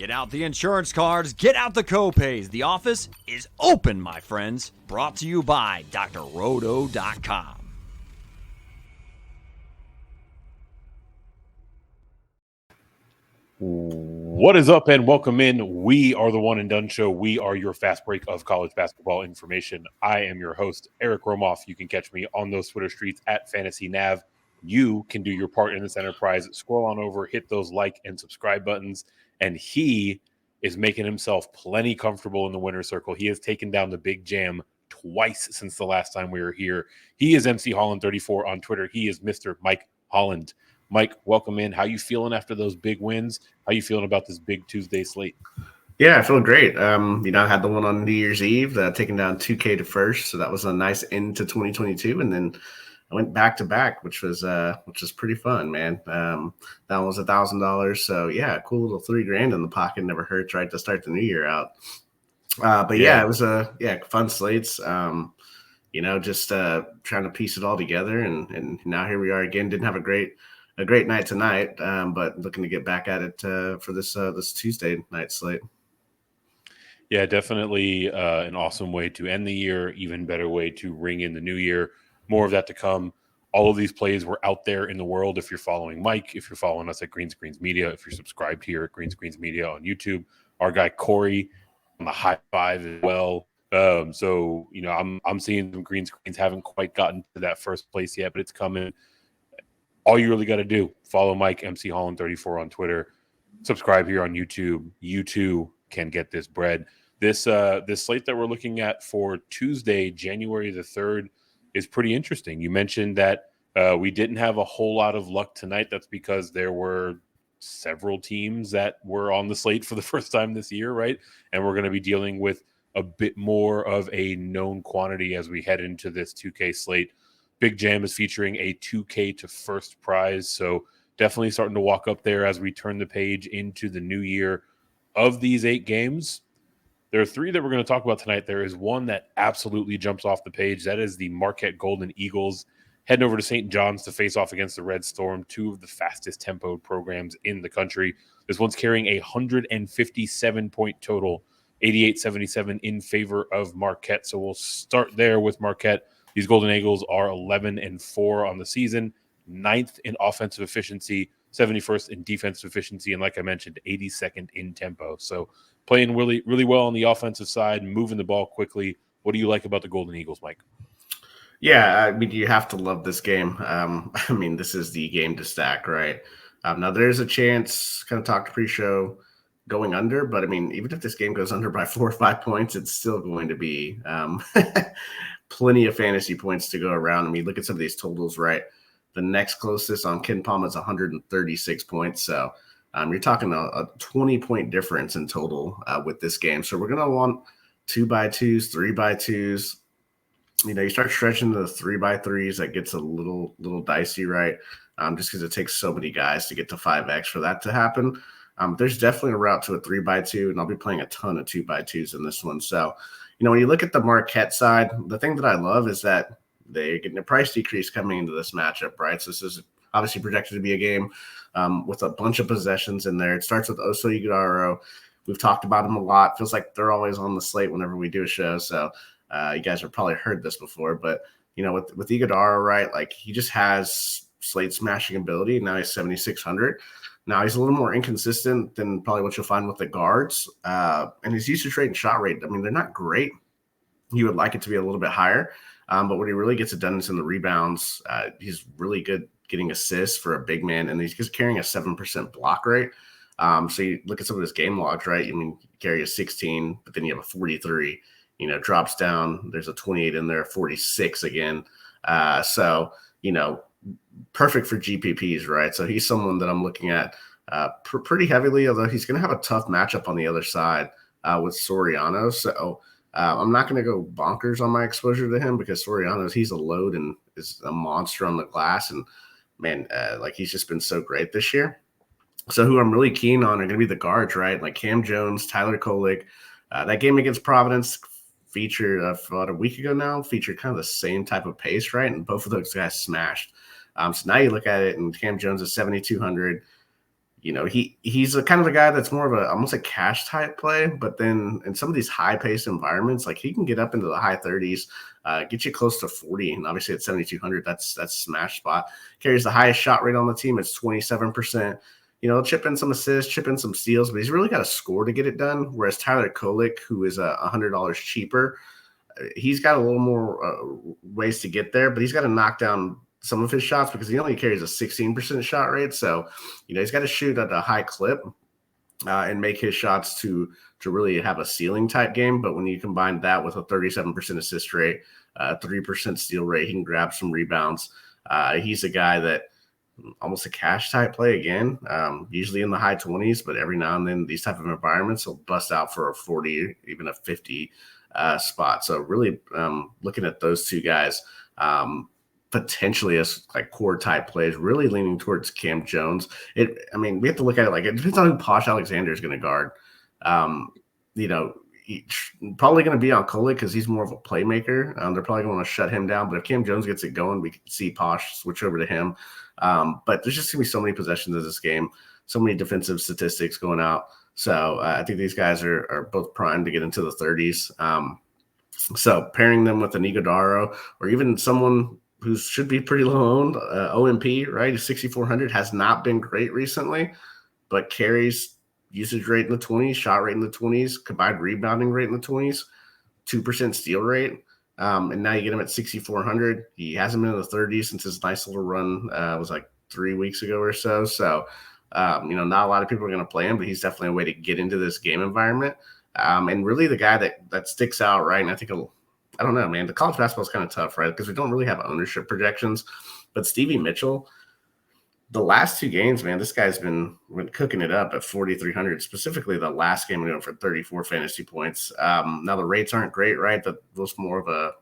Get out the insurance cards, get out the copays. The office is open, my friends. Brought to you by drroto.com. What is up, and welcome in. We are the One and Done Show. We are your fast break of college basketball information. I am your host, Eric Romoff. You can catch me on those Twitter streets at FantasyNav. You can do your part in this enterprise. Scroll on over, hit those like and subscribe buttons, and he is making himself plenty comfortable in the winner's circle. He has taken down the Big Jam twice since the last time we were here. He is MC Holland34 on Twitter. He is Mr. Mike Holland. Mike, welcome in. How you feeling after those big wins? How you feeling about this big Tuesday slate? Yeah, I feel great. I had the one on New Year's Eve, taking down 2K to first, so that was a nice end to 2022, and then I went back to back, which was pretty fun, man. That was $1,000, so yeah, cool little $3,000 in the pocket never hurts, right, to start the new year out. But yeah, it was fun slates. Just trying to piece it all together, and now here we are again. Didn't have a great night tonight, but looking to get back at it for this Tuesday night slate. Yeah, definitely an awesome way to end the year. Even better way to ring in the new year. More of that to come. All of these plays were out there in the world. If you're following Mike, if you're following us at Green Screens Media, if you're subscribed here at Green Screens Media on YouTube, our guy Corey on the high five as well. So I'm seeing some green screens. Haven't quite gotten to that first place yet, but it's coming. All you really got to do, follow Mike, MC Holland34 on Twitter, subscribe here on YouTube. You too can get this bread. This slate that we're looking at for Tuesday, January the 3rd, is pretty interesting. You mentioned that we didn't have a whole lot of luck tonight. That's because there were several teams that were on the slate for the first time this year, right? And we're going to be dealing with a bit more of a known quantity as we head into this 2K slate. Big Jam is featuring a 2K to first prize, so definitely starting to walk up there as we turn the page into the new year. Of these 8 games, there are 3 that we're going to talk about tonight. There is one that absolutely jumps off the page. That is the Marquette Golden Eagles heading over to St. John's to face off against the Red Storm, 2 of the fastest tempoed programs in the country. This one's carrying a 157-point total, 88-77 in favor of Marquette. So we'll start there with Marquette. These Golden Eagles are 11-4 on the season, 9th in offensive efficiency, 71st in defensive efficiency, and like I mentioned, 82nd in tempo. So playing really, really well on the offensive side, moving the ball quickly. What do you like about the Golden Eagles, Mike? Yeah, I mean, you have to love this game. This is the game to stack, right? Now, there's a chance, kind of talked pre-show, going under, but I mean, even if this game goes under by 4 or 5 points, it's still going to be plenty of fantasy points to go around. I mean, look at some of these totals, right? The next closest on Ken Palm is 136 points. So you're talking a 20-point difference in total with this game. So we're going to want 2x2s, 3x2s. You start stretching the 3x3s. That gets a little dicey, right? Just because it takes so many guys to get to 5x for that to happen. There's definitely a route to a 3x2, and I'll be playing a ton of 2x2s in this one. So, when you look at the Marquette side, the thing that I love is that they're getting a price decrease coming into this matchup, right? So this is obviously projected to be a game with a bunch of possessions in there. It starts with Oso Ighodaro. We've talked about him a lot. Feels like they're always on the slate whenever we do a show. So you guys have probably heard this before. But, with Ighodaro, right, like he just has slate smashing ability. Now he's 7,600. Now he's a little more inconsistent than probably what you'll find with the guards. And his usage rate and shot rate, I mean, they're not great. You would like it to be a little bit higher. But when he really gets it done is in the rebounds. He's really good getting assists for a big man, and he's just carrying a 7% block rate. So you look at some of his game logs, right? I mean, you carry a 16, but then you have a 43, drops down. There's a 28 in there, 46 again. Perfect for GPPs, right? So he's someone that I'm looking at pretty heavily, although he's going to have a tough matchup on the other side with Soriano. So I'm not going to go bonkers on my exposure to him because Soriano, he's a load and is a monster on the glass. And, man, he's just been so great this year. So who I'm really keen on are going to be the guards, right? Like Cam Jones, Tyler Kolek. That game against Providence featured about a week ago now, featured kind of the same type of pace, right? And both of those guys smashed. So now you look at it, and Cam Jones is 7,200. he's a kind of a guy that's more of almost a cash type play, but then in some of these high paced environments, like he can get up into the high 30s, get you close to 40, and obviously at 7,200, that's smash spot. Carries the highest shot rate on the team. It's 27%. Chip in some assists, chip in some steals, but he's really got to score to get it done. Whereas Tyler Kolek, who is $100 cheaper, he's got a little more ways to get there, but he's got to knock down some of his shots because he only carries a 16% shot rate. So, he's got to shoot at a high clip and make his shots to really have a ceiling type game. But when you combine that with a 37% assist rate, 3% steal rate, he can grab some rebounds. He's a guy that almost a cash type play again, usually in the high 20s, but every now and then these type of environments will bust out for a 40, even a 50 spot. So really looking at those two guys, potentially as like core type plays, really leaning towards Cam Jones. We have to look at it like it depends on who Posh Alexander is going to guard. Probably going to be on Kolek because he's more of a playmaker. They're probably going to shut him down. But if Cam Jones gets it going, we can see Posh switch over to him. But there's just going to be so many possessions in this game, so many defensive statistics going out. So I think these guys are both primed to get into the 30s. So pairing them with an Iguodala or even someone who should be pretty low owned, OMP, right? 6,400 has not been great recently, but carries usage rate in the 20s, shot rate in the 20s, combined rebounding rate in the 20s, 2% steal rate. And now you get him at 6,400. He hasn't been in the 30s since his nice little run was like 3 weeks ago or so. So, not a lot of people are going to play him, but he's definitely a way to get into this game environment. And really the guy that sticks out, right? And I think I don't know, man. The college basketball is kind of tough, right? Because we don't really have ownership projections. But Stevie Mitchell, the last two games, man, this guy's been cooking it up at 4,300. Specifically, the last game we went for 34 fantasy points. Now the rates aren't great, right? That was more of a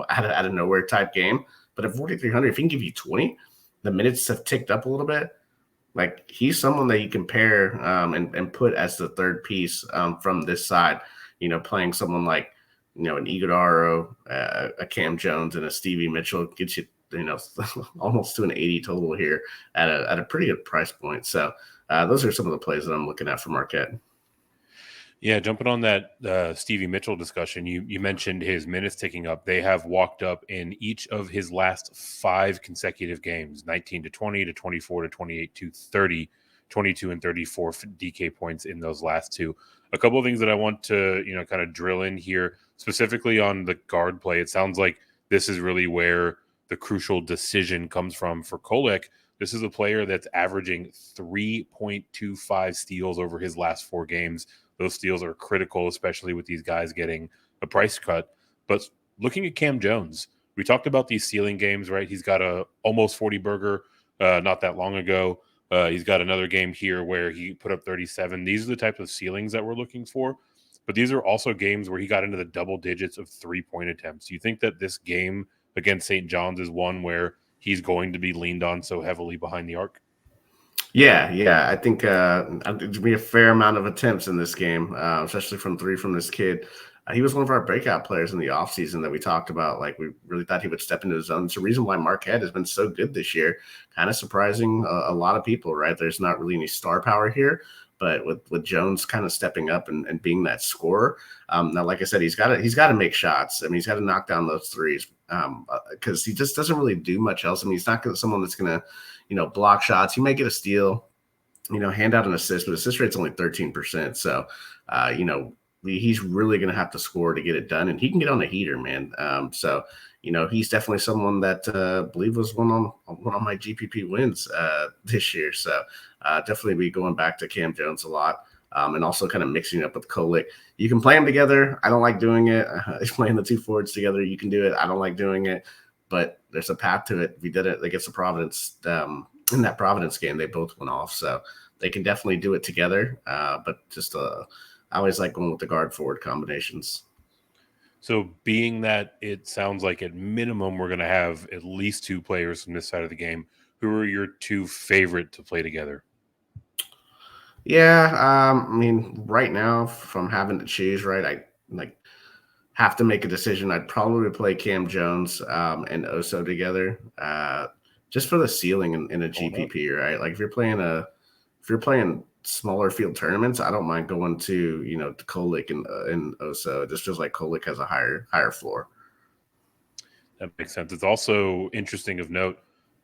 out of nowhere type game. But at 4,300, if he can give you 20, the minutes have ticked up a little bit. Like he's someone that you can pair and put as the third piece from this side. Playing someone like an Iguodala, a Cam Jones, and a Stevie Mitchell gets you, almost to an 80 total here at a pretty good price point. So those are some of the plays that I'm looking at for Marquette. Yeah, jumping on that Stevie Mitchell discussion, you mentioned his minutes ticking up. They have walked up in each of his last 5 consecutive games, 19 to 20 to 24 to 28 to 30, 22 and 34 DK points in those last two. A couple of things that I want to, kind of drill in here, specifically on the guard play. It sounds like this is really where the crucial decision comes from for Kolek. This is a player that's averaging 3.25 steals over his last 4 games. Those steals are critical, especially with these guys getting a price cut. But looking at Cam Jones, we talked about these ceiling games, right? He's got a almost 40 burger not that long ago. He's got another game here where he put up 37. These are the types of ceilings that we're looking for. But these are also games where he got into the double digits of 3-point attempts. Do you think that this game against St. John's is one where he's going to be leaned on so heavily behind the arc? Yeah. I think there'll be a fair amount of attempts in this game, especially from 3 from this kid. He was one of our breakout players in the offseason that we talked about. Like, we really thought he would step into his zone. It's the reason why Marquette has been so good this year, kind of surprising a lot of people, right? There's not really any star power here, but with Jones kind of stepping up and being that scorer. Now, like I said, he's got to make shots. He's got to knock down those threes because he just doesn't really do much else. He's not someone that's going to, block shots. He might get a steal, hand out an assist, but assist rate's only 13%. So, he's really going to have to score to get it done, and he can get on the heater, man. So, he's definitely someone that I believe was one on my GPP wins this year. So, definitely be going back to Cam Jones a lot, and also kind of mixing up with Kolek. You can play them together. I don't like doing it. Playing the 2 forwards together, you can do it. I don't like doing it, but there's a path to it. We did it against the Providence in that Providence game. They both went off, so they can definitely do it together. But just I always like going with the guard forward combinations. So being that it sounds like at minimum we're going to have at least 2 players from this side of the game, who are your 2 favorite to play together? Yeah, right now, if I'm having to choose, right, I have to make a decision. I'd probably play Cam Jones and Oso together, just for the ceiling in a GPP, right? Like if you're playing a if you're playing smaller field tournaments, I don't mind going to, to Kolek and Oso. It just feels like Kolek has a higher floor. That makes sense. It's also interesting of note,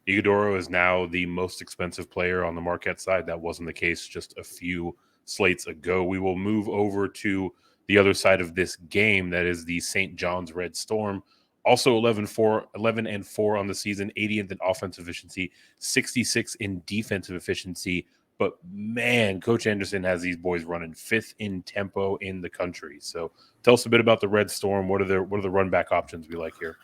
Igudoro is now the most expensive player on the Marquette side. That wasn't the case just a few slates ago. We will move over to the other side of this game. That is the St. John's Red Storm. Also 11-4 on the season, 80th in offensive efficiency, 66 in defensive efficiency. But man, Coach Anderson has these boys running 5th in tempo in the country. So tell us a bit about the Red Storm. What are the run back options we like here?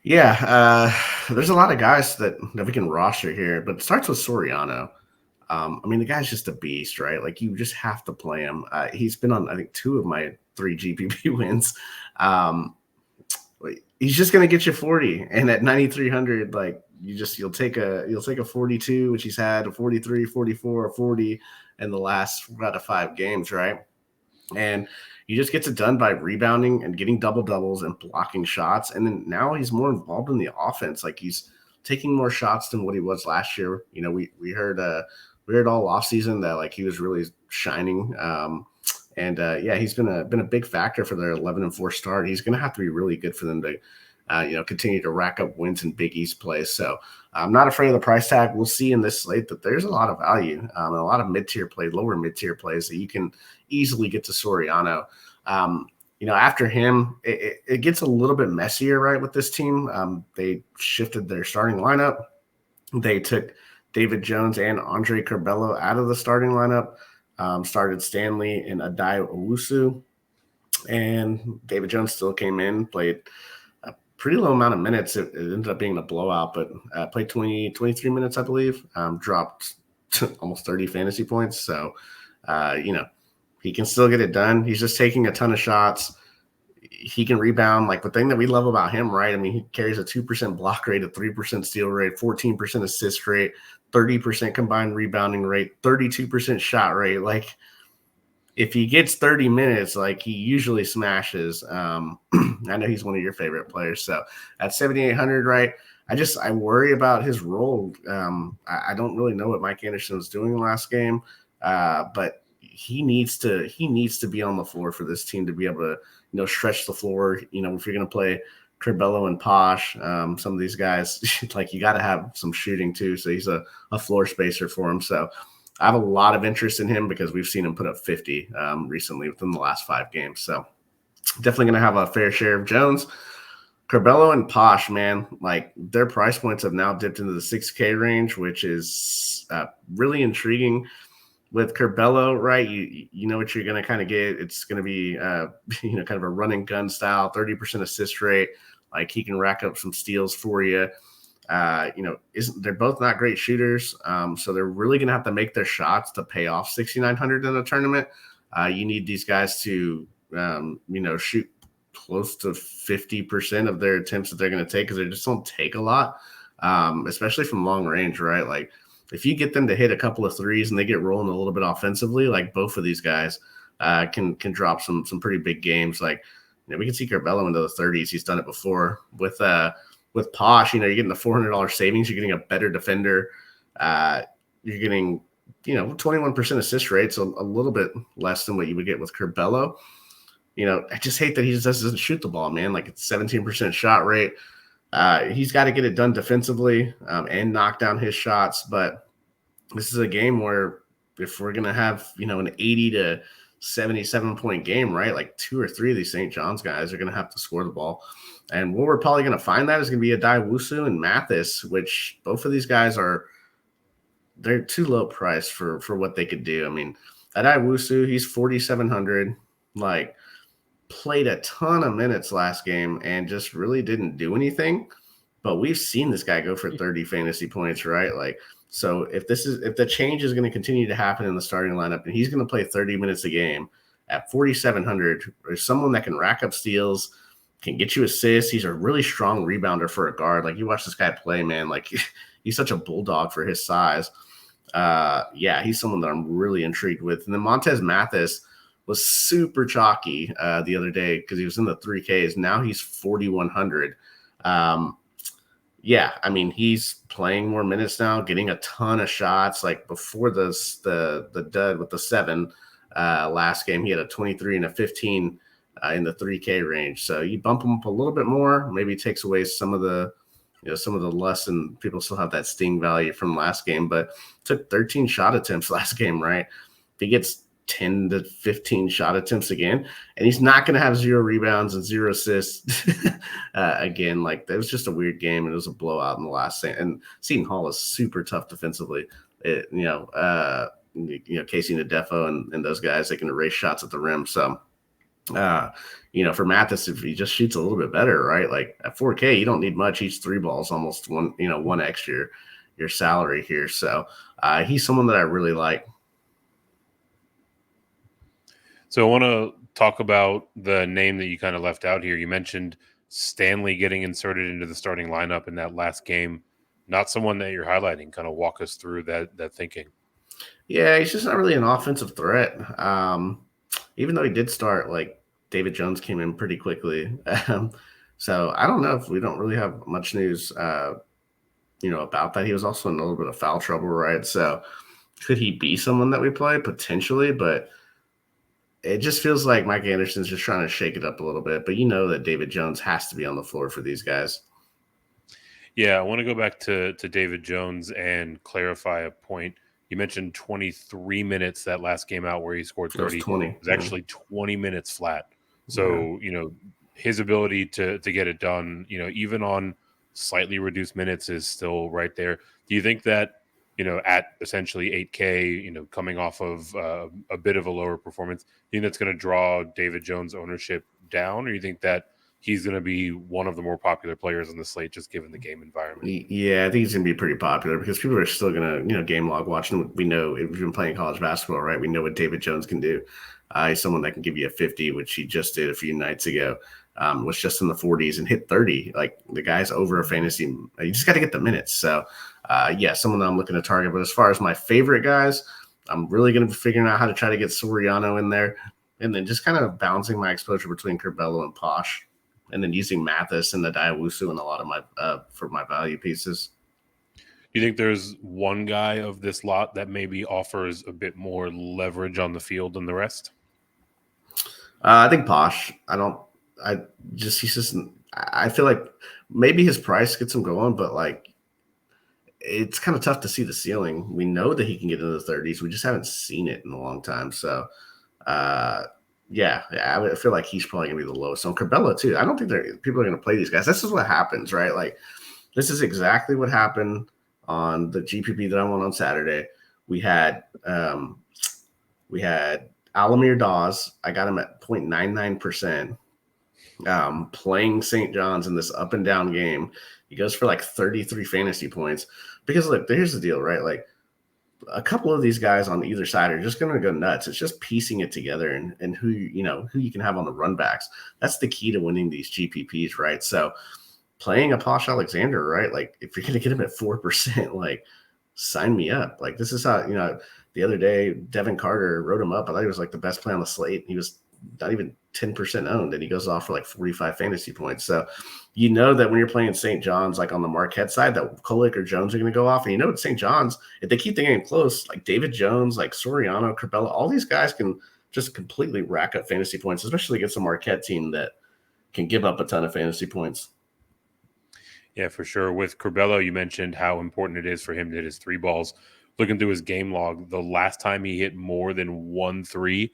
Yeah, there's a lot of guys that we can roster here, but it starts with Soriano. The guy's just a beast, right? Like, you just have to play him. He's been on, I think, 2 of my 3 GPP wins. He's just going to get you 40, and at 9,300, like, you'll take a 42, which he's had a 43, 44, a 40 in the last out of 5 games, right? And he just gets it done by rebounding and getting double doubles and blocking shots. And then now he's more involved in the offense. Like, he's taking more shots than what he was last year. We heard all offseason that, like, he was really shining. He's been a big factor for their 11-4 start. He's going to have to be really good for them to continue to rack up wins in Big East play. So I'm not afraid of the price tag. We'll see in this slate that there's a lot of value, a lot of lower mid-tier plays that you can easily get to Soriano. After him, it gets a little bit messier, right, with this team. They shifted their starting lineup. They took David Jones and Andre Curbelo out of the starting lineup, started Stanley and Adai Owusu, and David Jones still came in, played a pretty low amount of minutes. It ended up being a blowout, but played 23 minutes, I believe, dropped almost 30 fantasy points. So, he can still get it done. He's just taking a ton of shots. He can rebound. Like, the thing that we love about him, right? He carries a 2% block rate, a 3% steal rate, 14% assist rate, 30% combined rebounding rate, 32% shot rate. Like, if he gets 30 minutes, like, he usually smashes. I know he's one of your favorite players. So at 7,800, right? I worry about his role. I don't really know what Mike Anderson was doing last game, but he needs to be on the floor for this team to be able to, stretch the floor. If you're going to play Curbelo and Posh, some of these guys, like, you got to have some shooting too. So he's a floor spacer for him. So I have a lot of interest in him because we've seen him put up 50 recently within the last 5 games. So definitely going to have a fair share of Jones. Curbelo and Posh, man, like, their price points have now dipped into the 6K range, which is really intriguing. With Curbelo, right, you know what you're going to kind of get. It's going to be, kind of a run and gun style, 30% assist rate. Like, he can rack up some steals for you. They're both not great shooters, so they're really going to have to make their shots to pay off 6,900 in a tournament. You need these guys to, shoot close to 50% of their attempts that they're going to take, because they just don't take a lot, especially from long range, right? Like, if you get them to hit a couple of threes and they get rolling a little bit offensively, like, both of these guys can drop some pretty big games. Like, we can see Curbelo into the 30s. He's done it before. With Posh, you're getting the $400 savings. You're getting a better defender. You're getting, 21% assist rate, so a little bit less than what you would get with Curbelo. I just hate that he just doesn't shoot the ball, man. Like, it's 17% shot rate. He's got to get it done defensively and knock down his shots. But this is a game where, if we're going to have, an 80 to 77 point game, right? Like, 2 or 3 of these St. John's guys are going to have to score the ball. And where we're probably going to find that is going to be Adai Owusu and Mathis, which both of these guys they're too low price for what they could do. Adai Owusu, he's 4,700, like, played a ton of minutes last game and just really didn't do anything. But we've seen this guy go for 30 fantasy points, right? Like, so if the change is going to continue to happen in the starting lineup and he's going to play 30 minutes a game at 4,700, there's someone that can rack up steals, can get you assists. He's a really strong rebounder for a guard. Like, you watch this guy play, man, like, he's such a bulldog for his size. He's someone that I'm really intrigued with. And then Montez Mathis was super chalky the other day because he was in the 3Ks. Now he's 4,100. Yeah, I mean, he's playing more minutes now, getting a ton of shots. Like before the dud with the 7 last game, he had a 23 and a 15 in the 3K range. So you bump him up a little bit more, maybe takes away some of the some of the less, and people still have that sting value from last game, but took 13 shot attempts last game, right? If he gets 10 to 15 shot attempts again, and he's not going to have 0 rebounds and 0 assists again. Like, that was just a weird game, and it was a blowout in the last thing. And Seton Hall is super tough defensively. Casey Nadefo and those guys, they can erase shots at the rim. So, for Mathis, if he just shoots a little bit better, right? Like at 4K, you don't need much. Each 3 balls almost 1x your salary here. So he's someone that I really like. So I want to talk about the name that you kind of left out here. You mentioned Stanley getting inserted into the starting lineup in that last game. Not someone that you're highlighting. Kind of walk us through that thinking. Yeah, he's just not really an offensive threat. Even though he did start, like David Jones came in pretty quickly. So I don't know if we don't really have much news, about that. He was also in a little bit of foul trouble, right? So could he be someone that we play? Potentially, but it just feels like Mike Anderson's just trying to shake it up a little bit. But that David Jones has to be on the floor for these guys. Yeah, I want to go back to David Jones and clarify a point. You mentioned 23 minutes that last game out where he scored 30. It was actually 20 minutes flat. So, his ability to get it done, even on slightly reduced minutes is still right there. Do you think that, at essentially 8K, coming off of a bit of a lower performance, do you think that's going to draw David Jones' ownership down, or do you think that he's going to be one of the more popular players on the slate, just given the game environment? Yeah, I think he's going to be pretty popular because people are still going to, game log watching. We know if you've been playing college basketball, right? We know what David Jones can do. He's someone that can give you a 50, which he just did a few nights ago. Was just in the 40s and hit 30. Like, the guy's over a fantasy. You just got to get the minutes. So, someone that I'm looking to target. But as far as my favorite guys, I'm really going to be figuring out how to try to get Soriano in there, and then just kind of balancing my exposure between Curbelo and Posh, and then using Mathis and the Diawusu in a lot of my for my value pieces. Do you think there's one guy of this lot that maybe offers a bit more leverage on the field than the rest? I think Posh. I feel like maybe his price gets him going, but like, it's kind of tough to see the ceiling. We know that he can get into the 30s. We just haven't seen it in a long time. So, I feel like he's probably going to be the lowest. So Curbelo too. I don't think people are going to play these guys. This is what happens, right? Like, this is exactly what happened on the GPP that I won on Saturday. We had Alamir Dawes. I got him at 0.99%. Playing St. John's in this up and down game. He goes for like 33 fantasy points. Because look, here's the deal, right? Like, a couple of these guys on either side are just going to go nuts. It's just piecing it together and who you can have on the run backs. That's the key to winning these GPPs, right? So playing a Posh Alexander, right? Like, if you're going to get him at 4%, like, sign me up. Like, this is how, the other day, Devin Carter wrote him up. I thought he was like the best play on the slate. He was not even 10% owned, and he goes off for like 45 fantasy points. So that when you're playing St. John's, like on the Marquette side, that Kolek or Jones are going to go off. And at St. John's, if they keep the game close, like David Jones, like Soriano, Curbelo, all these guys can just completely rack up fantasy points, especially against a Marquette team that can give up a ton of fantasy points. Yeah, for sure. With Curbelo, you mentioned how important it is for him to hit his 3 balls. Looking through his game log, the last time he hit more than 1 3,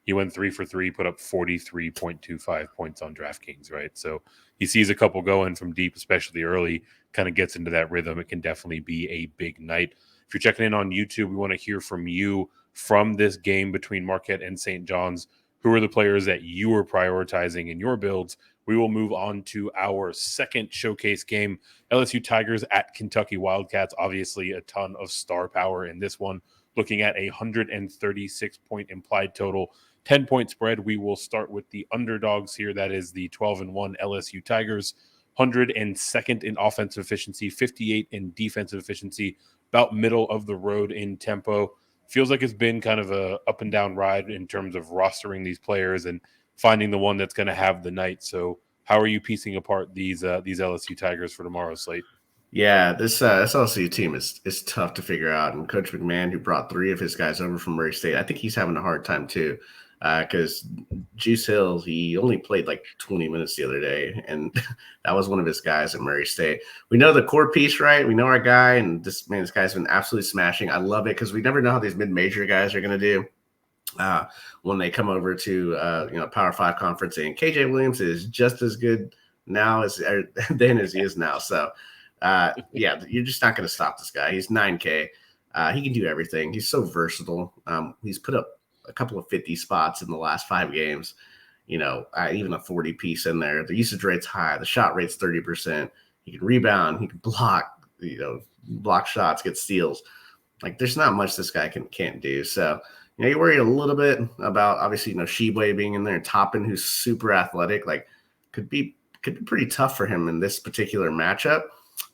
he went 3 for 3, put up 43.25 points on DraftKings, right? So he sees a couple going from deep, especially early, kind of gets into that rhythm. It can definitely be a big night. If you're checking in on YouTube, we want to hear from you from this game between Marquette and St. John's. Who are the players that you are prioritizing in your builds? We will move on to our second showcase game, LSU Tigers at Kentucky Wildcats. Obviously, a ton of star power in this one. Looking at a 136-point implied total, 10-point spread. We will start with the underdogs here. That is the 12-1 LSU Tigers, 102nd in offensive efficiency, 58 in defensive efficiency, about middle of the road in tempo. Feels like it's been kind of a up and down ride in terms of rostering these players and finding the one that's going to have the night. So how are you piecing apart these LSU Tigers for tomorrow's slate? Yeah, this LSU team is tough to figure out. And Coach McMahon, who brought 3 of his guys over from Murray State, I think he's having a hard time too. Because Juice Hill, he only played like 20 minutes the other day, and that was one of his guys at Murray State. We know the core piece, right? We know our guy, and this guy's been absolutely smashing. I love it because we never know how these mid-major guys are going to do when they come over to Power 5 conference. And KJ Williams is just as good now as then as he is now. So yeah, you're just not going to stop this guy. He's 9K. He can do everything. He's so versatile. He's put up a couple of 50 spots in the last 5 games. Even a 40 piece in there. The usage rate's high. The shot rate's 30%. He can rebound. He can block. Block shots, get steals. Like there's not much this guy can't do. So you worry a little bit about obviously Sheboy being in there. Toppin, who's super athletic, like could be pretty tough for him in this particular matchup.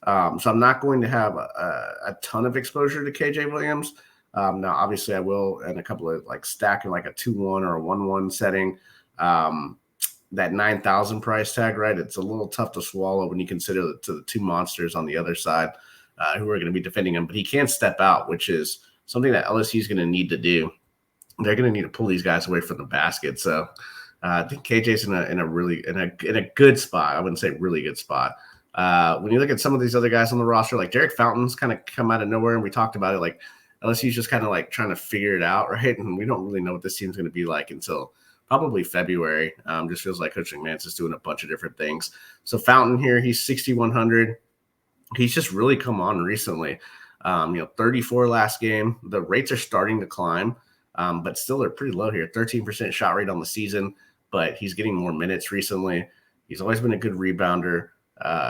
So I'm not going to have a ton of exposure to KJ Williams. Now, obviously, I will in a couple of like stacking like a 2-1 or a 1-1 setting. That 9,000 price tag, right? It's a little tough to swallow when you consider the 2 monsters on the other side who are going to be defending him. But he can step out, which is something that LSU is going to need to do. They're going to need to pull these guys away from the basket. So I think KJ's in a good spot. I wouldn't say really good spot. When you look at some of these other guys on the roster, like Derek Fountain's kind of come out of nowhere, and we talked about it. Like LSU's just kind of like trying to figure it out, right? And we don't really know what this team's going to be like until probably February. Just feels like Coach McMahon's just doing a bunch of different things. So Fountain here, he's 6,100. He's just really come on recently. 34 last game. The rates are starting to climb, but still they're pretty low here. 13% shot rate on the season, but he's getting more minutes recently. He's always been a good rebounder.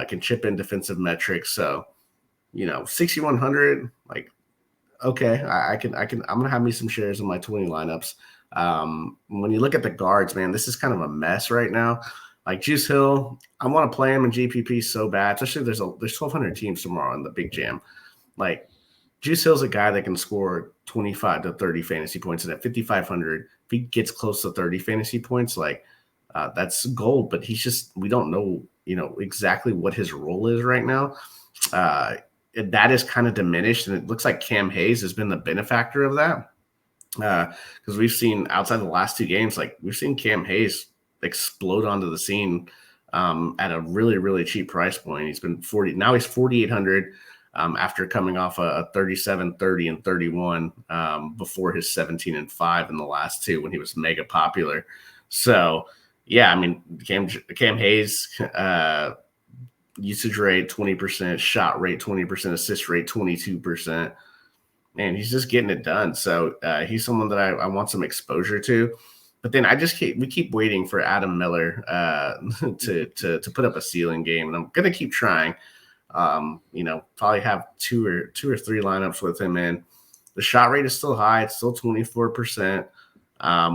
Can chip in defensive metrics. So, 6,100, like, okay, I'm going to have me some shares in my 20 lineups. When you look at the guards, man, this is kind of a mess right now. Like Juice Hill, I want to play him in GPP so bad, especially there's 1,200 teams tomorrow in the big jam. Like Juice Hill's a guy that can score 25 to 30 fantasy points, and at 5,500, if he gets close to 30 fantasy points, like that's gold. But we don't know, exactly what his role is right now. That is kind of diminished, and it looks like Cam Hayes has been the benefactor of that. Because we've seen outside the last 2 games, like we've seen Cam Hayes explode onto the scene at a really, really cheap price point. He's been 40. Now he's 4,800 after coming off a 37, 30, and 31 before his 17 and 5 in the last 2 when he was mega popular. So, yeah, I mean, Cam Hayes, usage rate 20%, shot rate 20%, assist rate 22%. Man, he's just getting it done. So he's someone that I want some exposure to. But then we keep waiting for Adam Miller to put up a ceiling game, and I'm gonna keep trying. Probably have two or 3 lineups with him in. The shot rate is still high; it's still 24%.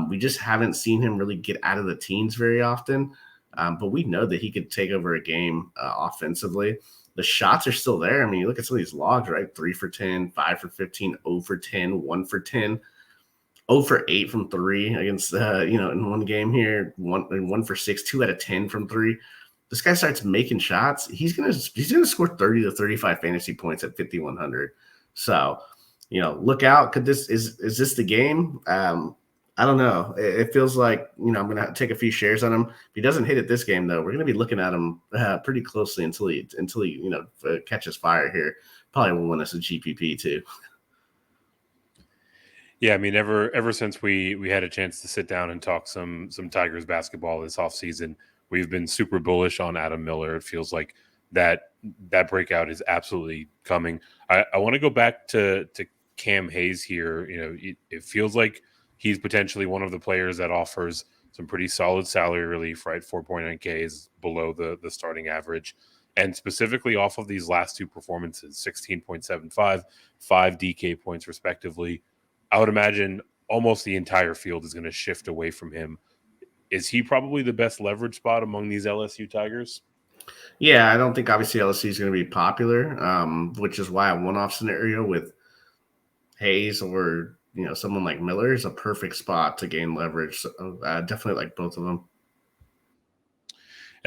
We just haven't seen him really get out of the teens very often. But we know that he could take over a game offensively. The shots are still there. I mean, you look at some of these logs, right? 3 for 10, 5 for 15, 0 for 10, 1 for 10, 0 for 8 from 3 against, in one game here, 1 for 6, 2 out of 10 from 3. This guy starts making shots. He's gonna score 30 to 35 fantasy points at 5,100. So, look out. Is this the game? I don't know. It feels like, I'm going to take a few shares on him. If he doesn't hit it this game, though, we're going to be looking at him pretty closely until he catches fire here. Probably will win us a GPP too. Yeah, I mean, ever since we had a chance to sit down and talk some Tigers basketball this offseason, we've been super bullish on Adam Miller. It feels like that breakout is absolutely coming. I want to go back to Cam Hayes here. It feels like he's potentially one of the players that offers some pretty solid salary relief, right? 4.9K is below the starting average. And specifically off of these last 2 performances, 16.75, 5 DK points respectively, I would imagine almost the entire field is going to shift away from him. Is he probably the best leverage spot among these LSU Tigers? Yeah, I don't think obviously LSU is going to be popular, which is why a one-off scenario with Hayes or someone like Miller is a perfect spot to gain leverage. So, definitely like both of them.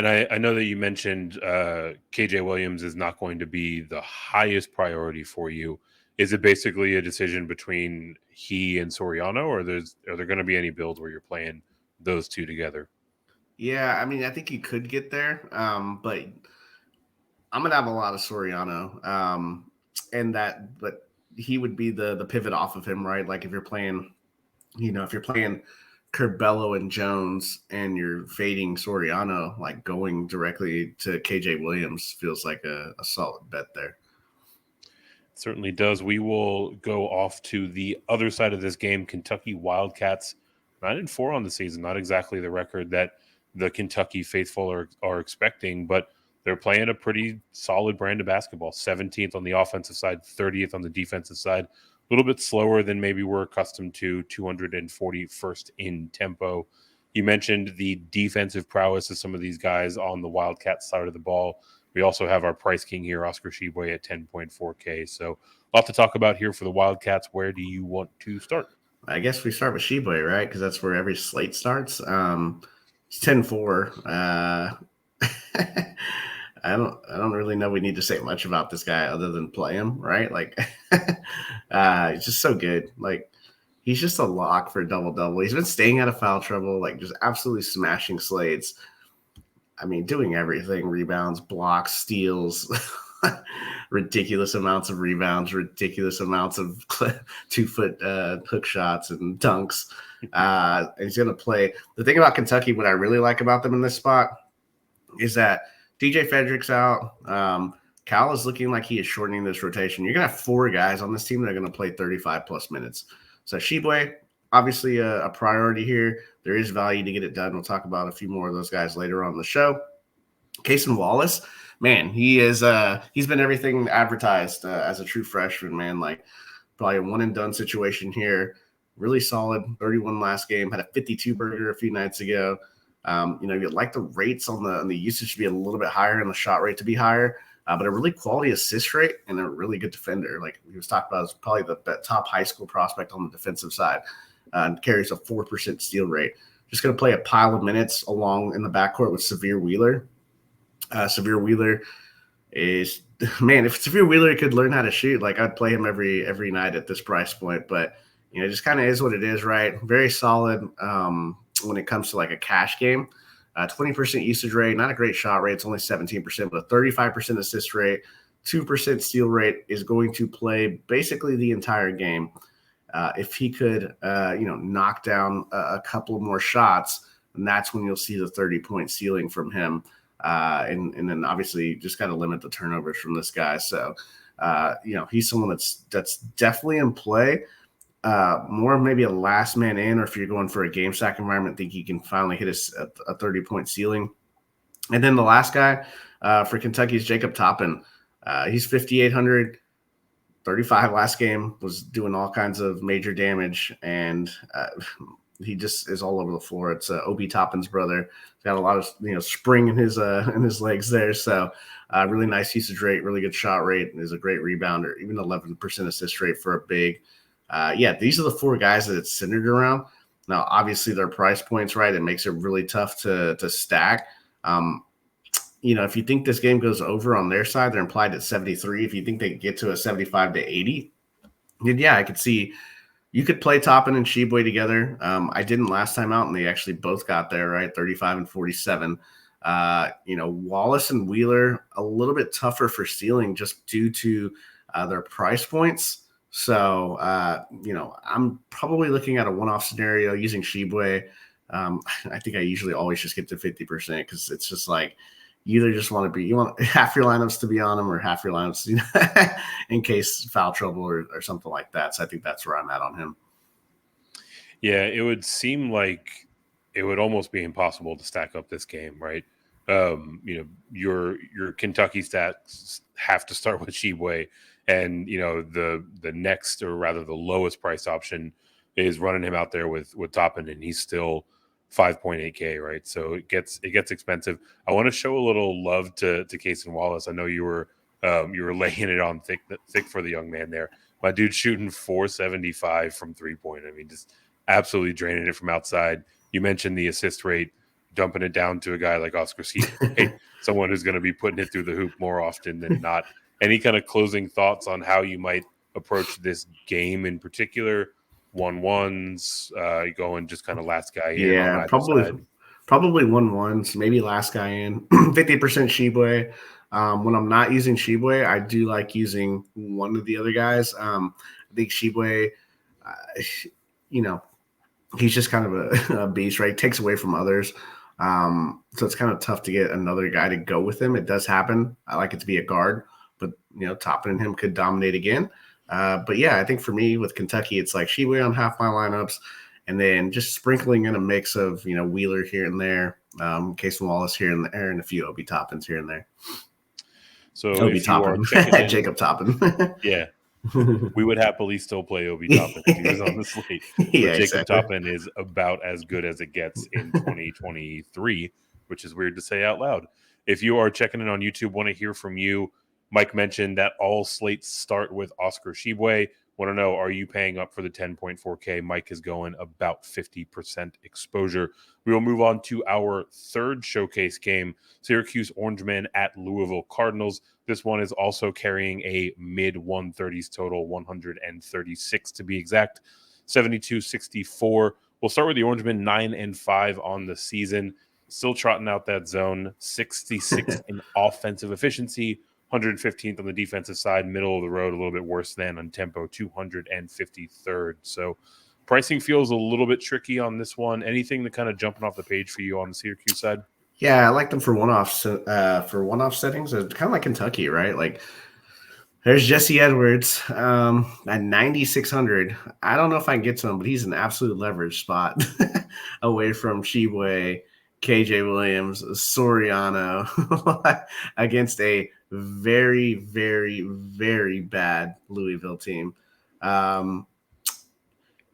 And I know that you mentioned KJ Williams is not going to be the highest priority for you. Is it basically a decision between he and Soriano, or are there going to be any builds where you're playing those two together? Yeah, I mean, I think you could get there, but I'm gonna have a lot of Soriano, but he would be the pivot off of him, right? Like if you're playing, if you're playing Curbelo and Jones and you're fading Soriano, like going directly to KJ Williams feels like a solid bet there. Certainly does. We will go off to the other side of this game. Kentucky Wildcats 9-4 on the season. Not exactly the record that the Kentucky faithful are expecting, but they're playing a pretty solid brand of basketball. 17th on the offensive side, 30th on the defensive side. A little bit slower than maybe we're accustomed to, 241st in tempo. You mentioned the defensive prowess of some of these guys on the Wildcat side of the ball. We also have our price king here, Oscar Tshiebwe, at 10.4K. So a lot to talk about here for the Wildcats. Where do you want to start? I guess we start with Tshiebwe, right? Because that's where every slate starts. It's 10-4. I don't really know we need to say much about this guy other than play him, right? Like, he's just so good. Like, he's just a lock for a double-double. He's been staying out of foul trouble, like just absolutely smashing slates. I mean, doing everything: rebounds, blocks, steals, ridiculous amounts of rebounds, ridiculous amounts of 2-foot hook shots and dunks. And he's going to play. The thing about Kentucky, what I really like about them in this spot is that DJ Frederick's out. Cal is looking like he is shortening this rotation. You're going to have 4 guys on this team that are going to play 35-plus minutes. So Tshiebwe, obviously a priority here. There is value to get it done. We'll talk about a few more of those guys later on the show. Cason Wallace, man, he's been everything advertised as a true freshman, man. Like probably a one-and-done situation here. Really solid, 31 last game. Had a 52 burger a few nights ago. You'd like the rates on the usage to be a little bit higher and the shot rate to be higher, but a really quality assist rate and a really good defender. Like we was talking about, is probably the top high school prospect on the defensive side. And carries a 4% steal rate. Just going to play a pile of minutes along in the backcourt with Severe Wheeler. Severe Wheeler is, man, if Severe Wheeler could learn how to shoot, like I'd play him every night at this price point. But, it just kind of is what it is, right? Very solid when it comes to like a cash game. 20% usage rate, not a great shot rate. It's only 17%, but a 35% assist rate, 2% steal rate is going to play basically the entire game. If he could, knock down a couple more shots, and that's when you'll see the 30-point ceiling from him. And then obviously just got to limit the turnovers from this guy. So, he's someone that's definitely in play. More maybe a last man in, or if you're going for a game stack environment, think he can finally hit a 30-point ceiling. And then the last guy for Kentucky is Jacob Toppin. He's 5,800. 35 last game, was doing all kinds of major damage, and he just is all over the floor. It's Obi Toppin's brother. He's got a lot of spring in his legs there. So really nice usage rate, really good shot rate, and is a great rebounder. Even 11% assist rate for a big. These are the 4 guys that it's centered around. Now, obviously, their price points, right? It makes it really tough to stack. If you think this game goes over on their side, they're implied at 73. If you think they get to a 75 to 80, then I could see you could play Toppin and Tshiebwe together. I didn't last time out, and they actually both got there, right? 35 and 47. Wallace and Wheeler, a little bit tougher for stealing just due to their price points. So, I'm probably looking at a one-off scenario using Tshiebwe. I think I usually always just get to 50% because it's just like, you either just want half your lineups to be on him or half your lineups in case foul trouble or something like that. So I think that's where I'm at on him. Yeah, it would seem like it would almost be impossible to stack up this game, right? Your Kentucky stats have to start with Tshiebwe, and the next, or rather the lowest price option, is running him out there with Toppin, and he's still 5.8K, right? So it gets expensive. I want to show a little love to Cason Wallace. I know you were laying it on thick for the young man there. My dude's shooting 475 from 3-point. I mean, just absolutely draining it from outside. You mentioned the assist rate. dumping it down to a guy like Oscar Seaboy, someone who's going to be putting it through the hoop more often than not. Any kind of closing thoughts on how you might approach this game in particular? 1-1s, going just kind of last guy in on Yeah, either side. probably 1-1s, maybe last guy in. 50% Shibwe. When I'm not using Shibwe, I do like using one of the other guys. I think Shibwe, he's just kind of a beast, right? Takes away from others. So it's kind of tough to get another guy to go with him. It does happen. I like it to be a guard, but Toppin and him could dominate again. But yeah, I think for me with Kentucky, it's like Shibwe on half my lineups, and then just sprinkling in a mix of Wheeler here and there, Casey Wallace here and there, and a few Obi Toppins here and there. So Obi if you are Toppin, checking in, Jacob Toppin, yeah, we would happily still play Obi Toppin if he was on the slate. But yeah, Jacob exactly. Toppin is about as good as it gets in 2023, which is weird to say out loud. If you are checking in on YouTube, want to hear from you. Mike mentioned that all slates start with Oscar Shibwe. Want to know, are you paying up for the 10.4K? Mike is going about 50% exposure. We will move on to our third showcase game, Syracuse Orangemen at Louisville Cardinals. This one is also carrying a mid-130s total, 136 to be exact, 72-64. We'll start with the Orangemen, 9-5 on the season. Still trotting out that zone, 66 in offensive efficiency, 115th on the defensive side, middle of the road, a little bit worse than on tempo, 253rd. So pricing feels a little bit tricky on this one. Anything that kind of jumping off the page for you on the Syracuse side? Yeah, I like them for one-off settings. It's kind of like Kentucky, right? Like there's Jesse Edwards at 9,600. I don't know if I can get to him, but he's an absolute leverage spot away from Shibwe, KJ Williams, Soriano against a very, very, very bad Louisville team. Yeah,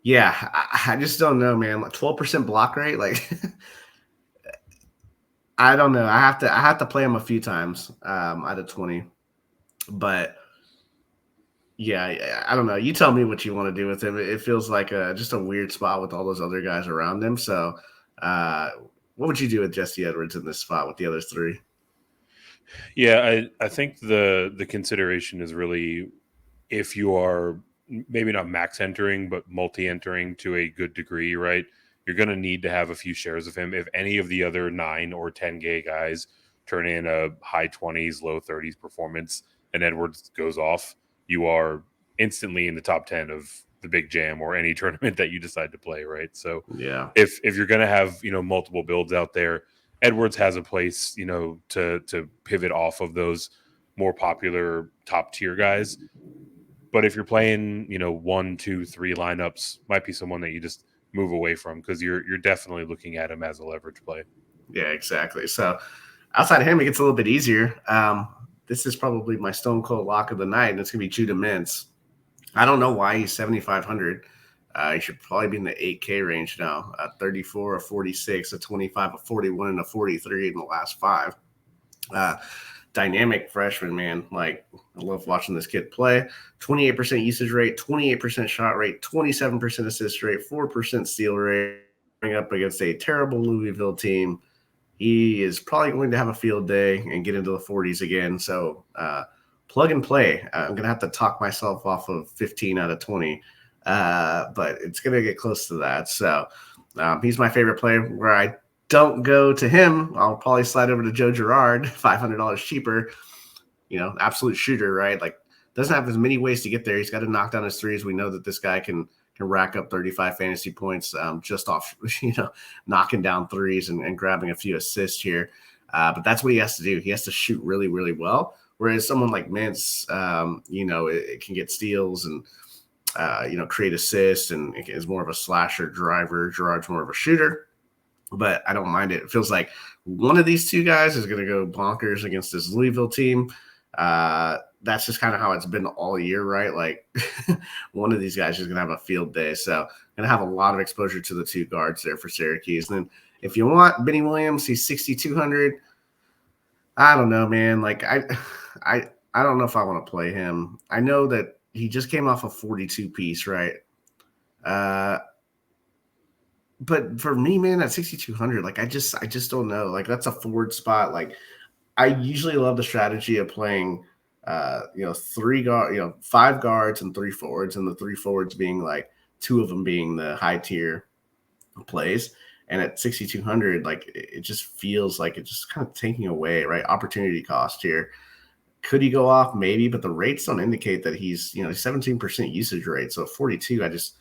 I just don't know, man. Like 12% block rate, like I don't know. I have to play him a few times out of 20, but yeah, I don't know. You tell me what you want to do with him. It feels like just a weird spot with all those other guys around him. So, what would you do with Jesse Edwards in this spot with the other three? Yeah, I think the consideration is really if you are maybe not max entering, but multi-entering to a good degree, right? You're going to need to have a few shares of him. If any of the other 9 or 10K guys turn in a high 20s, low 30s performance and Edwards goes off, you are instantly in the top 10 of the big jam or any tournament that you decide to play, right? So yeah, if you're going to have, multiple builds out there, Edwards has a place, to pivot off of those more popular top tier guys. But if you're playing, 1, 2, 3 lineups, might be someone that you just move away from because you're definitely looking at him as a leverage play. Yeah, exactly. So outside of him, it gets a little bit easier. This is probably my stone cold lock of the night, and it's going to be Judah Mintz. I don't know why he's 7,500. He should probably be in the 8K range now. 34, a 46, a 25, a 41, and a 43 in the last 5. Dynamic freshman, man. Like, I love watching this kid play. 28% usage rate, 28% shot rate, 27% assist rate, 4% steal rate. Going up against a terrible Louisville team. He is probably going to have a field day and get into the 40s again. So plug and play. I'm going to have to talk myself off of 15 out of 20. But it's going to get close to that. So he's my favorite player. Where I don't go to him, I'll probably slide over to Joe Girard, $500 cheaper. Absolute shooter, right? Like, doesn't have as many ways to get there. He's got to knock down his threes. We know that this guy can rack up 35 fantasy points just off, knocking down threes and grabbing a few assists here. But that's what he has to do. He has to shoot really, really well. Whereas someone like Mintz, it can get steals and, create assists and is more of a slasher driver. Gerard's more of a shooter, but I don't mind it. It feels like one of these two guys is going to go bonkers against this Louisville team. That's just kind of how it's been all year, right? Like one of these guys is going to have a field day. So I'm going to have a lot of exposure to the 2 guards there for Syracuse. And then if you want Benny Williams, he's 6,200. I don't know, man. Like I don't know if I want to play him. I know that he just came off a 42 piece, right? but for me, man, at 6,200, like I just don't know. Like that's a forward spot. Like I usually love the strategy of playing, five guards and three forwards, and the three forwards being like two of them being the high tier plays. And at 6,200, like it just feels like it's just kind of taking away, right? Opportunity cost here. Could he go off? Maybe, but the rates don't indicate that he's 17% usage rate. So 42, it's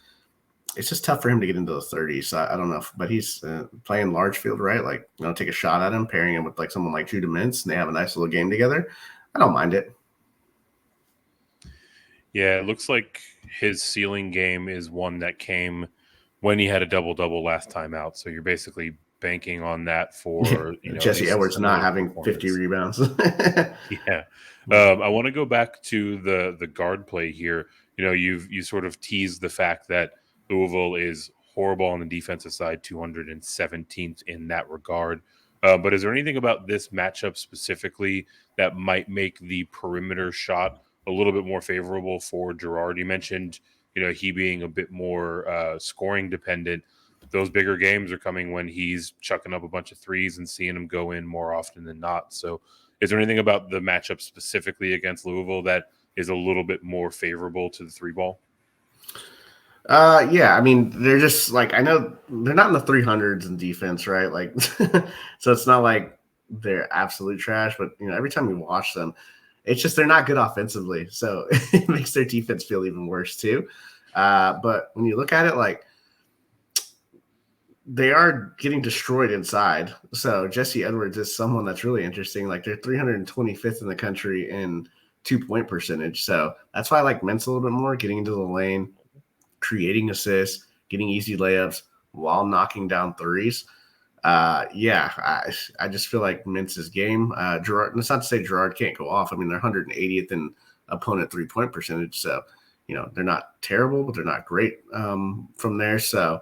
just tough for him to get into the 30s. So I don't know, but he's playing large field, right? Like, take a shot at him, pairing him with like someone like Judah Mintz, and they have a nice little game together. I don't mind it. Yeah, it looks like his ceiling game is one that came when he had a double-double last time out. So you're basically banking on that for Jesse Edwards not having 50 rebounds. Yeah. I want to go back to the guard play here. You sort of teased the fact that Louisville is horrible on the defensive side, 217th in that regard. But is there anything about this matchup specifically that might make the perimeter shot a little bit more favorable for Girard? You mentioned, he being a bit more scoring dependent. Those bigger games are coming when he's chucking up a bunch of threes and seeing them go in more often than not. So is there anything about the matchup specifically against Louisville that is a little bit more favorable to the three ball? Yeah, I mean, they're just like, I know they're not in the 300s in defense, right? Like, so it's not like they're absolute trash, but every time we watch them, it's just they're not good offensively. So it makes their defense feel even worse too. But when you look at it, like, they are getting destroyed inside. So Jesse Edwards is someone that's really interesting. Like, they're 325th in the country in 2-point percentage. So that's why I like Mintz a little bit more, getting into the lane, creating assists, getting easy layups while knocking down threes. I just feel like Mintz's game. Girard, that's not to say Girard can't go off. I mean, they're 180th in opponent 3-point percentage. So, they're not terrible, but they're not great from there. So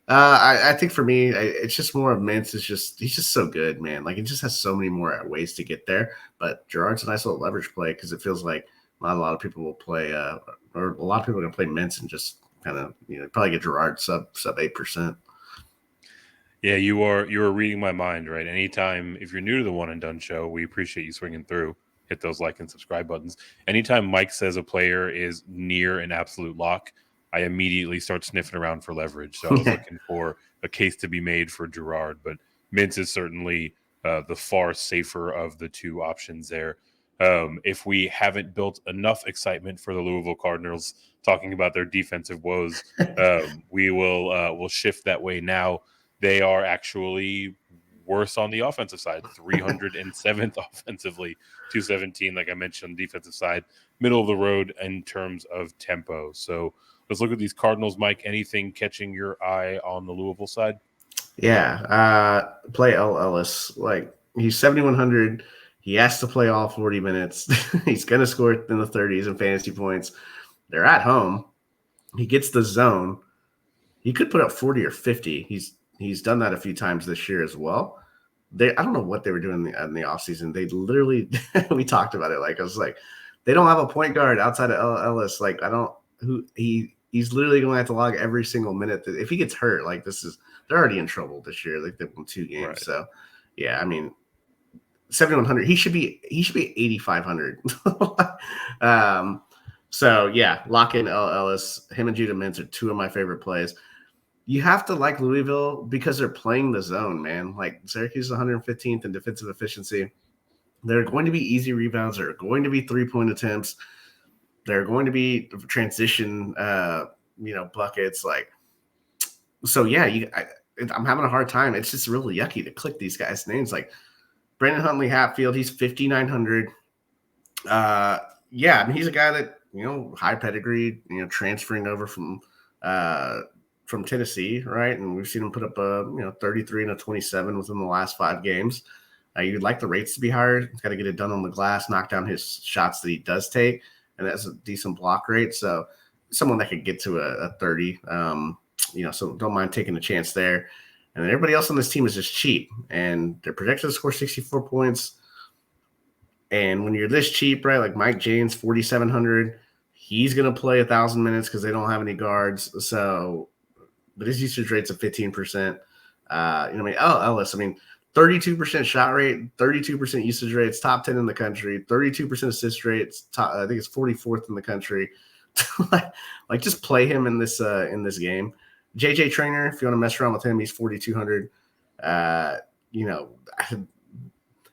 I think for me, it's just more of Mintz. He's just so good, man. Like, he just has so many more ways to get there. But Girard's a nice little leverage play because it feels like not a lot of people will play, or a lot of people are going to play Mintz and just kind of probably get Girard sub 8%. Yeah, you are reading my mind, right? Anytime, if you're new to the One and Done show, we appreciate you swinging through. Hit those like and subscribe buttons. Anytime Mike says a player is near an absolute lock, I immediately start sniffing around for leverage. So I was looking for a case to be made for Girard, but Mintz is certainly the far safer of the two options there. If we haven't built enough excitement for the Louisville Cardinals talking about their defensive woes, we'll shift that way now. They are actually worse on the offensive side, 307th offensively, 217, like I mentioned, on the defensive side, middle of the road in terms of tempo. So let's look at these Cardinals, Mike. Anything catching your eye on the Louisville side? Yeah, play L. Ellis. Like, he's 7,100. He has to play all 40 minutes. He's going to score in the 30s in fantasy points. They're at home. He gets the zone. He could put up 40 or 50. He's done that a few times this year as well. I don't know what they were doing in the offseason. They literally, we talked about it. Like, I was like, they don't have a point guard outside of Ellis. Like, he's literally going to have to log every single minute. If he gets hurt, like, they're already in trouble this year. Like, they've won 2 games. Right. So, yeah, I mean, 7,100. He should be 8,500. So yeah, lock in Ellis. Him and Judah Mintz are 2 of my favorite plays. You have to like Louisville because they're playing the zone, man. Like, Syracuse is 115th in defensive efficiency. There are going to be easy rebounds. There are going to be 3-point attempts. There are going to be transition, buckets. Like, so yeah, I'm having a hard time. It's just really yucky to click these guys' names. Like, Brandon Huntley Hatfield, he's 5,900. Yeah, I mean, he's a guy that, high pedigree, transferring over from Tennessee, right? And we've seen him put up 33 and a 27 within the last 5 games. You'd like the rates to be higher. He's got to get it done on the glass, knock down his shots that he does take, and that's a decent block rate. So someone that could get to a 30, so don't mind taking a chance there. And then everybody else on this team is just cheap, and they're projected to score 64 points. And when you're this cheap, right, like Mike James, 4,700, he's going to play 1,000 minutes because they don't have any guards. So but his usage rate's at 15%. Ellis, 32% shot rate, 32% usage rates, top 10 in the country, 32% assist rates, I think it's 44th in the country. like just play him in this game. JJ Trainer, if you want to mess around with him, he's 4,200.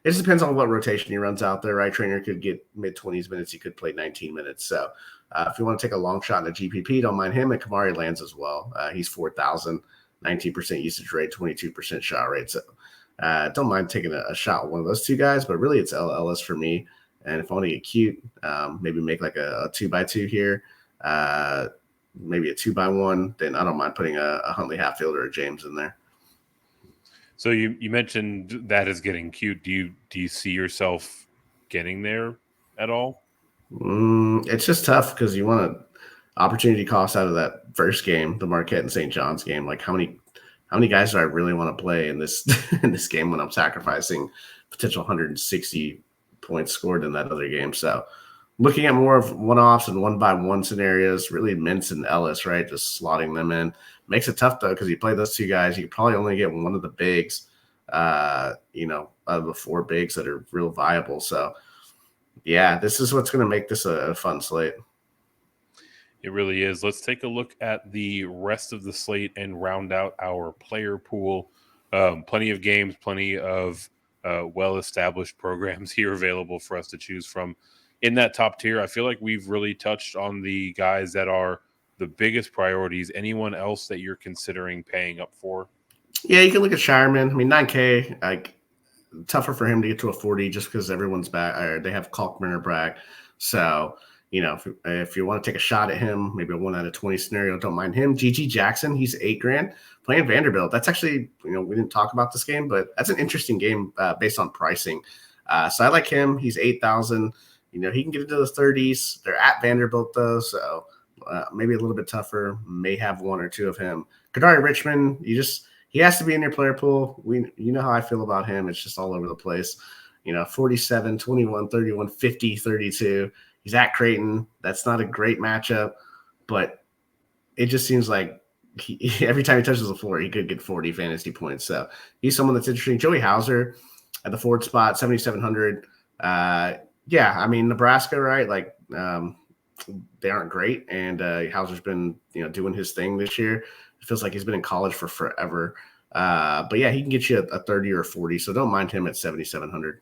It just depends on what rotation he runs out there, right? Trainer could get mid-20s minutes. He could play 19 minutes. So if you want to take a long shot in a GPP, don't mind him. And Kamari Lands as well. He's 4,000, 19% usage rate, 22% shot rate. So don't mind taking a shot with one of those two guys, but really it's Ellis for me. And if I want to get cute, maybe make like a 2x2 here, maybe a 2x1, then I don't mind putting a Huntley Hatfield or a James in there. So you mentioned that is getting cute. Do you see yourself getting there at all? It's just tough because you want to opportunity cost out of that first game, the Marquette and St. John's game. Like how many guys do I really want to play in this in this game when I'm sacrificing potential 160 points scored in that other game? So looking at more of one-offs and one-by-one scenarios, really Mintz and Ellis, right? Just slotting them in. Makes it tough, though, because you play those two guys, you probably only get one of the bigs, out of the four bigs that are real viable. So, yeah, this is what's going to make this a fun slate. It really is. Let's take a look at the rest of the slate and round out our player pool. Plenty of games, plenty of well-established programs here available for us to choose from. In that top tier, I feel like we've really touched on the guys that are the biggest priorities. Anyone else that you're considering paying up for? Yeah, you can look at Shireman. 9K, like tougher for him to get to a 40 just because everyone's back. Or they have Kalkman or Bragg. So, if you want to take a shot at him, maybe a 1 out of 20 scenario, don't mind him. GG Jackson, he's $8,000 playing Vanderbilt. That's actually, we didn't talk about this game, but that's an interesting game based on pricing. So I like him. He's 8,000. He can get into the 30s. They're at Vanderbilt, though, so maybe a little bit tougher. May have one or two of him. Kadari Richmond, he has to be in your player pool. You know how I feel about him. It's just all over the place. 47, 21, 31, 50, 32. He's at Creighton. That's not a great matchup, but it just seems like every time he touches the floor, he could get 40 fantasy points. So he's someone that's interesting. Joey Hauser at the forward spot, 7,700. Nebraska, right? Like they aren't great, and Hauser's been doing his thing this year. It feels like he's been in college for forever. But yeah, he can get you a 30 or a 40, so don't mind him at 7,700.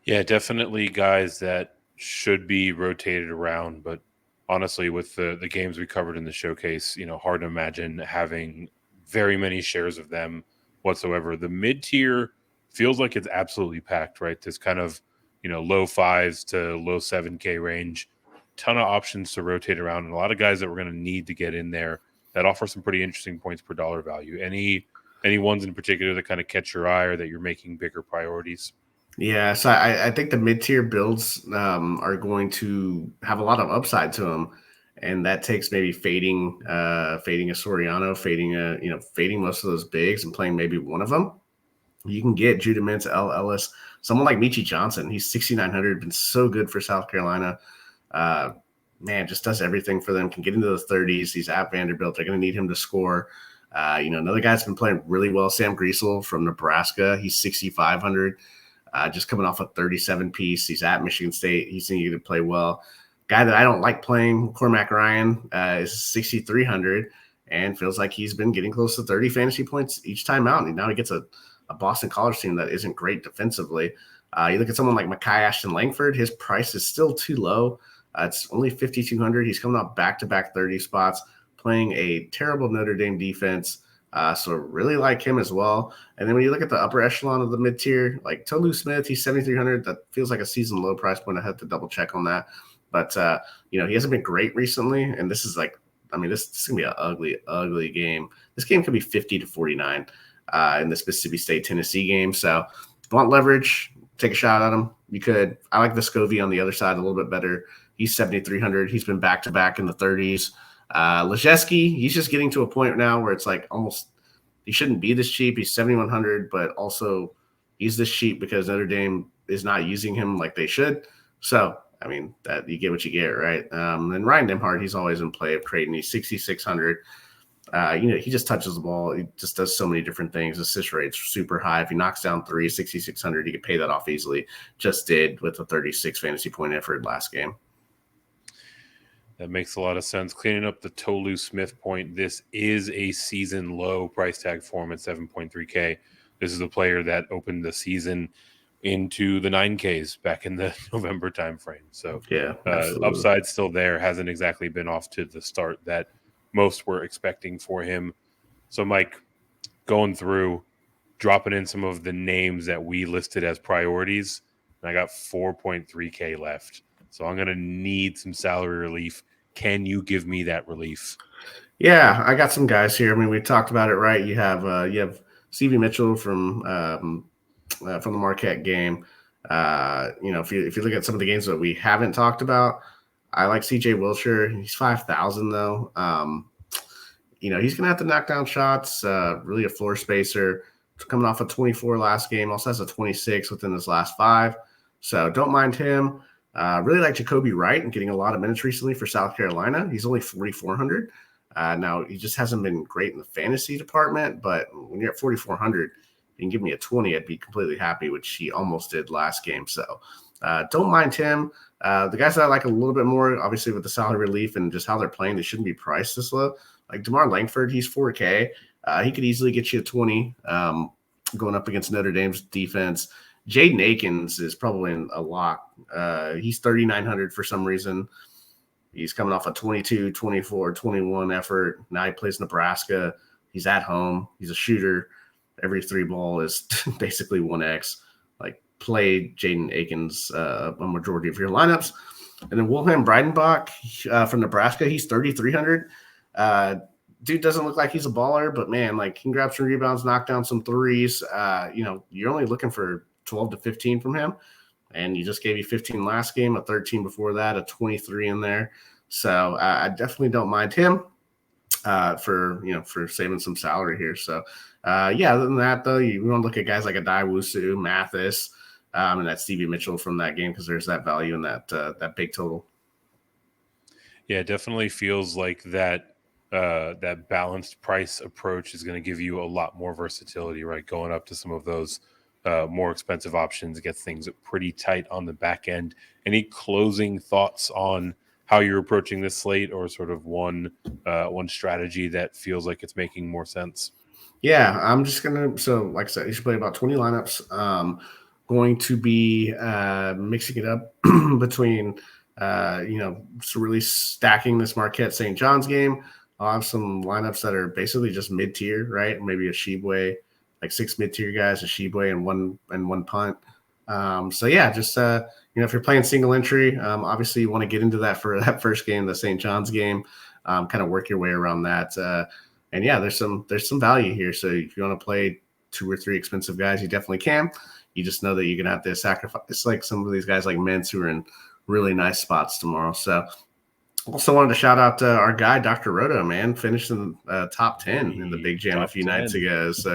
Yeah, definitely guys that should be rotated around, but honestly, with the games we covered in the showcase, hard to imagine having very many shares of them whatsoever. The mid-tier feels like it's absolutely packed, right? This kind of, low 5s to low 7K range, ton of options to rotate around, and a lot of guys that we're going to need to get in there that offer some pretty interesting points per dollar value. Any ones in particular that kind of catch your eye or that you're making bigger priorities? Yeah, so I think the mid-tier builds are going to have a lot of upside to them, and that takes maybe fading a Soriano, fading most of those bigs and playing maybe one of them. You can get Judah Mintz, Ellis, someone like Michi Johnson. He's 6,900, been so good for South Carolina. Just does everything for them, can get into the 30s. He's at Vanderbilt. They're going to need him to score. Another guy's been playing really well, Sam Griesel from Nebraska. He's 6,500. Just coming off a 37 piece. He's at Michigan State. He's needed to play well. Guy that I don't like playing, Cormac Ryan, is 6,300 and feels like he's been getting close to 30 fantasy points each time out. And now he gets a Boston College team that isn't great defensively. You look at someone like Mekhi Ashton Langford, his price is still too low. It's only 5,200. He's coming off back-to-back 30 spots, playing a terrible Notre Dame defense. So really like him as well. And then when you look at the upper echelon of the mid-tier, like Tolu Smith, he's 7,300. That feels like a season low price point. I had to double check on that. But, he hasn't been great recently. And this is this is going to be an ugly, ugly game. This game could be 50-49 in this Mississippi State-Tennessee game. So if you want leverage, take a shot at him. You could. I like Vescovi on the other side a little bit better. He's 7,300. He's been back-to-back in the 30s. Lejeski, he's just getting to a point now where it's like almost he shouldn't be this cheap. He's 7,100, but also he's this cheap because Notre Dame is not using him like they should. So, that you get what you get, right? And Ryan Nembhard, he's always in play of Creighton. He's 6,600. He just touches the ball. He just does so many different things. Assist rate's super high. If he knocks down 6,600, he could pay that off easily. Just did with a 36 fantasy point effort last game. That makes a lot of sense. Cleaning up the Tolu Smith point, this is a season low price tag for him at 7.3K. This is a player that opened the season into the 9Ks back in the November timeframe. So upside still there. Hasn't exactly been off to the start that most were expecting for him. So Mike, going through, dropping in some of the names that we listed as priorities, and I got 4.3K left. So I'm going to need some salary relief. Can you give me that relief? Yeah, I got some guys here. I mean, we talked about it, right? You have Stevie Mitchell from the Marquette game. If you look at some of the games that we haven't talked about, I like CJ Wilshire. He's 5,000 though. He's going to have to knock down shots. Really a floor spacer. Coming off a 24 last game, also has a 26 within his last 5. So don't mind him. Really like Jacoby Wright and getting a lot of minutes recently for South Carolina. He's only 4,400. Now, he just hasn't been great in the fantasy department, but when you're at 4,400, you can give me a 20, I'd be completely happy, which he almost did last game. So don't mind him. The guys that I like a little bit more, obviously with the salary relief and just how they're playing, they shouldn't be priced this low. Like DeMar Langford, he's 4K. He could easily get you a 20 going up against Notre Dame's defense. Jaden Akins is probably a lock. He's 3,900 for some reason. He's coming off a 22, 24, 21 effort. Now he plays Nebraska. He's at home. He's a shooter. Every 3 ball is basically 1x. Like, play Jaden Akins a majority of your lineups. And then Wilhelm Breidenbach from Nebraska, he's 3,300. Dude doesn't look like he's a baller, but man, like, he can grab some rebounds, knock down some threes. You're only looking for 12 to 15 from him, and he just gave you 15 last game, a 13 before that, a 23 in there. So I definitely don't mind him for saving some salary here. So other than that, though, you want to look at guys like a Daiwusu, Mathis, and that Stevie Mitchell from that game, because there's that value in that big total. Yeah, it definitely feels like that balanced price approach is going to give you a lot more versatility, right? Going up to some of those more expensive options, gets things pretty tight on the back end. Any closing thoughts on how you're approaching this slate, or sort of one strategy that feels like it's making more sense? Yeah, I'm just so like I said, you should play about 20 lineups. Going to be mixing it up between really stacking this Marquette St. John's game. I'll have some lineups that are basically just mid-tier, right? Maybe a Shibwe, like 6 mid-tier guys, a Shibwe and one punt. If you're playing single entry, obviously you want to get into that for that first game, the St. John's game, kind of work your way around that. There's some value here. So if you want to play 2 or 3 expensive guys, you definitely can. You just know that you're going to have to sacrifice like some of these guys like Mintz who are in really nice spots tomorrow. So also wanted to shout out our guy, Dr. Roto, man, finished in the top 10 in the big jam a few nights ago. So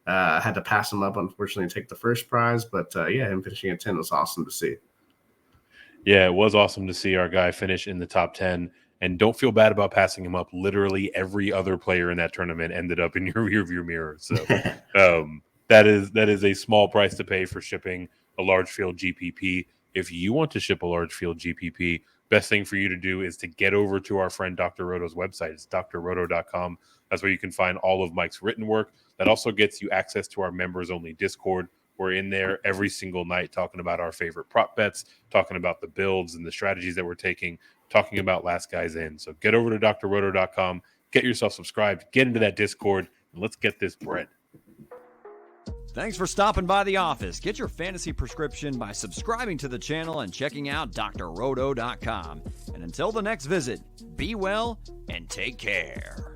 I had to pass him up, unfortunately, and take the first prize. But him finishing at 10 was awesome to see. Yeah, it was awesome to see our guy finish in the top 10. And don't feel bad about passing him up. Literally every other player in that tournament ended up in your rearview mirror. So that is a small price to pay for shipping a large field GPP. If you want to ship a large field GPP, best thing for you to do is to get over to our friend Dr. Roto's website. It's drroto.com. That's where you can find all of Mike's written work. That also gets you access to our members-only Discord. We're in there every single night talking about our favorite prop bets, talking about the builds and the strategies that we're taking, talking about last guys in. So get over to drroto.com, get yourself subscribed, get into that Discord, and let's get this bread. Thanks for stopping by the office. Get your fantasy prescription by subscribing to the channel and checking out drroto.com. And until the next visit, be well and take care.